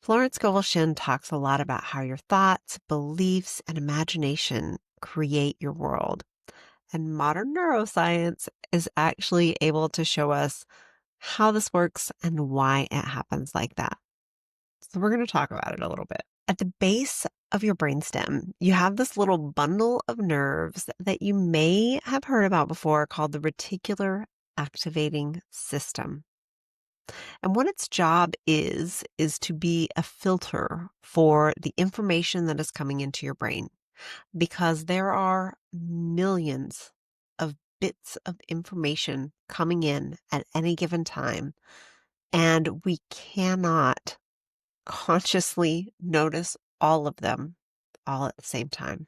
Florence Scovel Shinn talks a lot about how your thoughts, beliefs, and imagination create your world. And modern neuroscience is actually able to show us how this works and why it happens like that. So we're going to talk about it a little bit. At the base of your brainstem, you have this little bundle of nerves that you may have heard about before called the reticular activating system. And what its job is to be a filter for the information that is coming into your brain because there are millions of bits of information coming in at any given time, and we cannot consciously notice all of them all at the same time.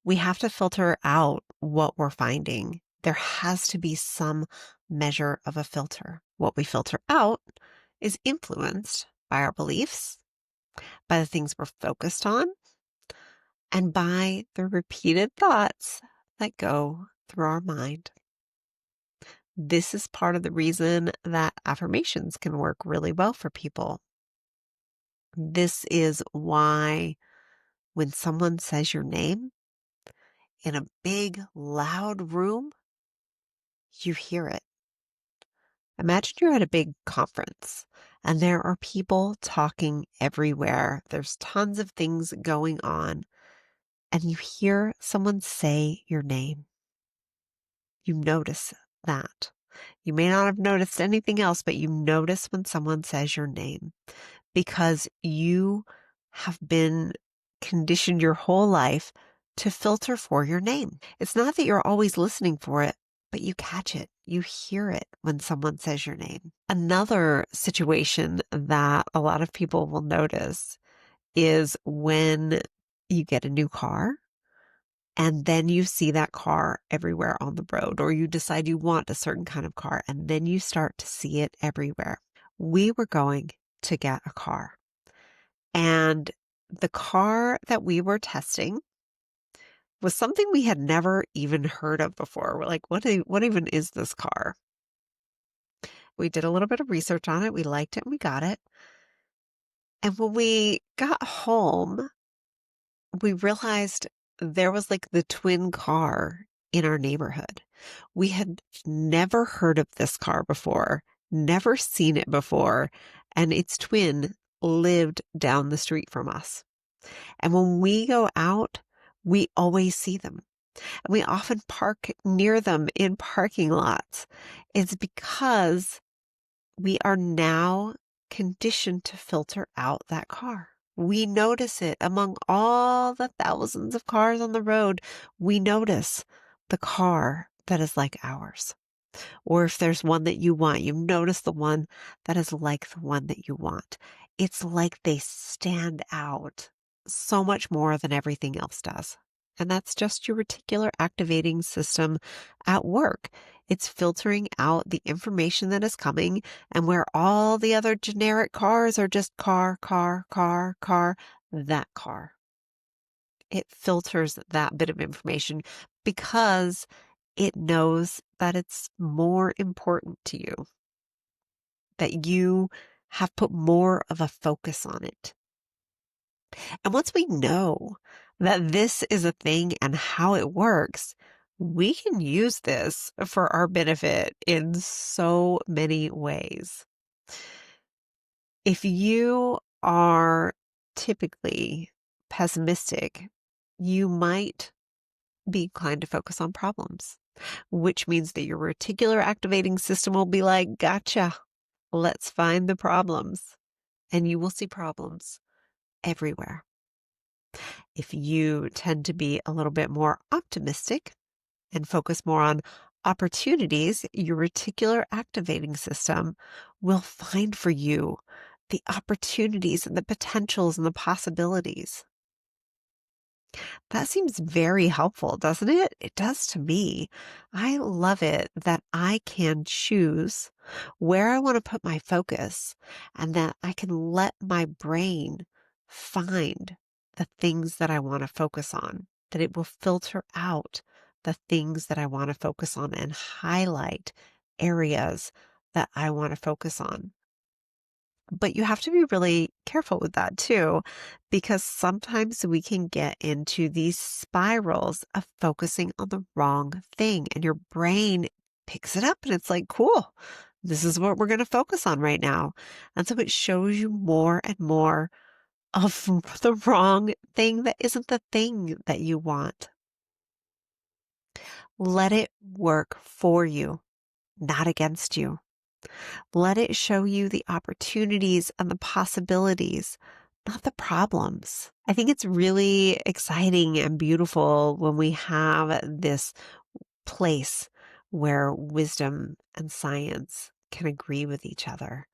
We have to filter out what we're finding. There has to be some measure of a filter. What we filter out is influenced by our beliefs, by the things we're focused on, and by the repeated thoughts that go through our mind. This is part of the reason that affirmations can work really well for people. This is why when someone says your name in a big, loud room, you hear it. Imagine you're at a big conference and there are people talking everywhere. There's tons of things going on, and you hear someone say your name. You notice that. You may not have noticed anything else, but you notice when someone says your name because you have been conditioned your whole life to filter for your name. It's not that you're always listening for it, but you catch it. You hear it when someone says your name. Another situation that a lot of people will notice is when you get a new car and then you see that car everywhere on the road, or you decide you want a certain kind of car and then you start to see it everywhere. We were going to get a car, and the car that we were testing was something we had never even heard of before. We're like, what even is this car? We did a little bit of research on it. We liked it and we got it. And when we got home, we realized there was like the twin car in our neighborhood. We had never heard of this car before, never seen it before, and its twin lived down the street from us. And when we go out, we always see them. And we often park near them in parking lots. It's because we are now conditioned to filter out that car. We notice it among all the thousands of cars on the road. We notice the car that is like ours. Or if there's one that you want, you notice the one that is like the one that you want. It's like they stand out so much more than everything else does. And that's just your reticular activating system at work. It's filtering out the information that is coming, and where all the other generic cars are just car, car, car, car, that car. It filters that bit of information because it knows that it's more important to you, that you have put more of a focus on it. And once we know that this is a thing and how it works, we can use this for our benefit in so many ways. If you are typically pessimistic, you might be inclined to focus on problems, which means that your reticular activating system will be like, gotcha, let's find the problems. And you will see problems everywhere. If you tend to be a little bit more optimistic and focus more on opportunities, your reticular activating system will find for you the opportunities and the potentials and the possibilities. That seems very helpful, doesn't it? It does to me. I love it that I can choose where I want to put my focus and that I can let my brain find the things that I want to focus on, that it will filter out the things that I want to focus on and highlight areas that I want to focus on. But you have to be really careful with that too, because sometimes we can get into these spirals of focusing on the wrong thing, and your brain picks it up and it's like, cool, this is what we're going to focus on right now. And so it shows you more and more of the wrong thing that isn't the thing that you want. Let it work for you, not against you. Let it show you the opportunities and the possibilities, not the problems. I think it's really exciting and beautiful when we have this place where wisdom and science can agree with each other.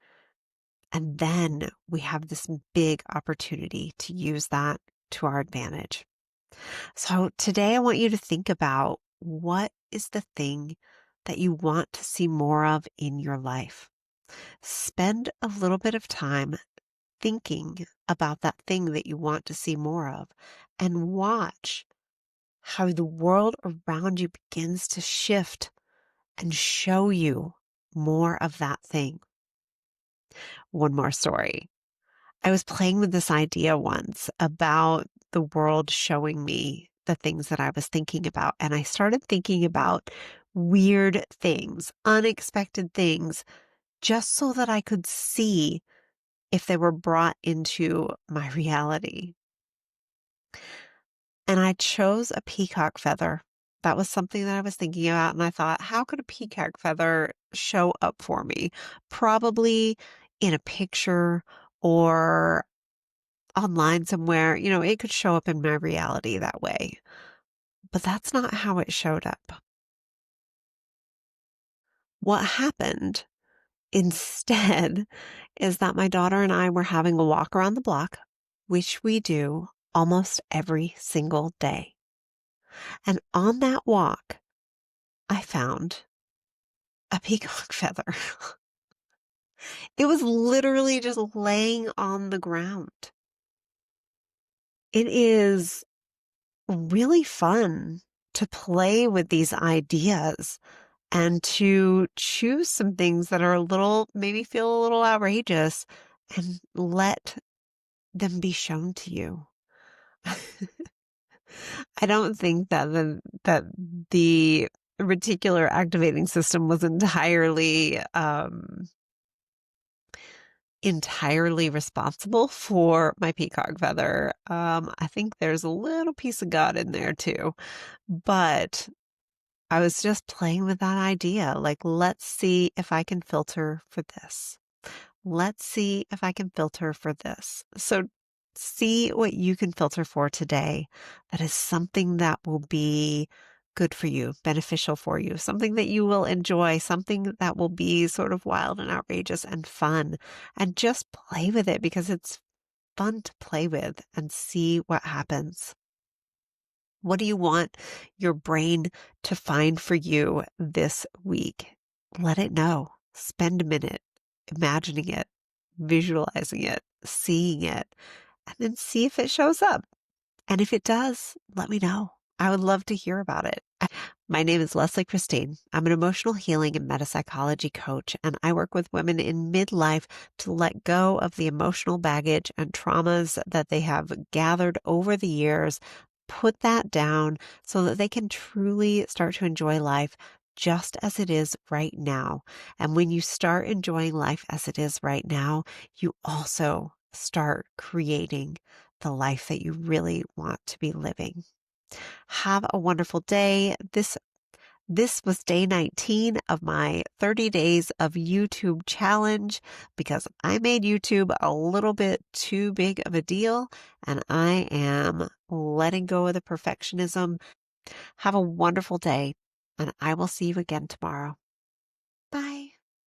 And then we have this big opportunity to use that to our advantage. So today I want you to think about, what is the thing that you want to see more of in your life? Spend a little bit of time thinking about that thing that you want to see more of, and watch how the world around you begins to shift and show you more of that thing. One more story. I was playing with this idea once about the world showing me the things that I was thinking about. And I started thinking about weird things, unexpected things, just so that I could see if they were brought into my reality. And I chose a peacock feather. That was something that I was thinking about. And I thought, how could a peacock feather show up for me? Probably in a picture or online somewhere. It could show up in my reality that way. But that's not how it showed up. What happened instead is that my daughter and I were having a walk around the block, which we do almost every single day. And on that walk, I found a peacock feather. It was literally just laying on the ground. It is really fun to play with these ideas and to choose some things that are maybe feel a little outrageous, and let them be shown to you. I don't think that the reticular activating system was entirely responsible for my peacock feather. I think there's a little piece of God in there too, but I was just playing with that idea. Like, let's see if I can filter for this. Let's see if I can filter for this. So see what you can filter for today. That is something that will be good for you, beneficial for you, something that you will enjoy, something that will be sort of wild and outrageous and fun. And just play with it, because it's fun to play with and see what happens. What do you want your brain to find for you this week? Let it know. Spend a minute imagining it, visualizing it, seeing it, and then see if it shows up. And if it does, let me know. I would love to hear about it. My name is Lesley Christine. I'm an emotional healing and metapsychology coach, and I work with women in midlife to let go of the emotional baggage and traumas that they have gathered over the years, put that down so that they can truly start to enjoy life just as it is right now. And when you start enjoying life as it is right now, you also start creating the life that you really want to be living. Have a wonderful day. This was day 19 of my 30 days of YouTube challenge, because I made YouTube a little bit too big of a deal, and I am letting go of the perfectionism. Have a wonderful day, and I will see you again tomorrow.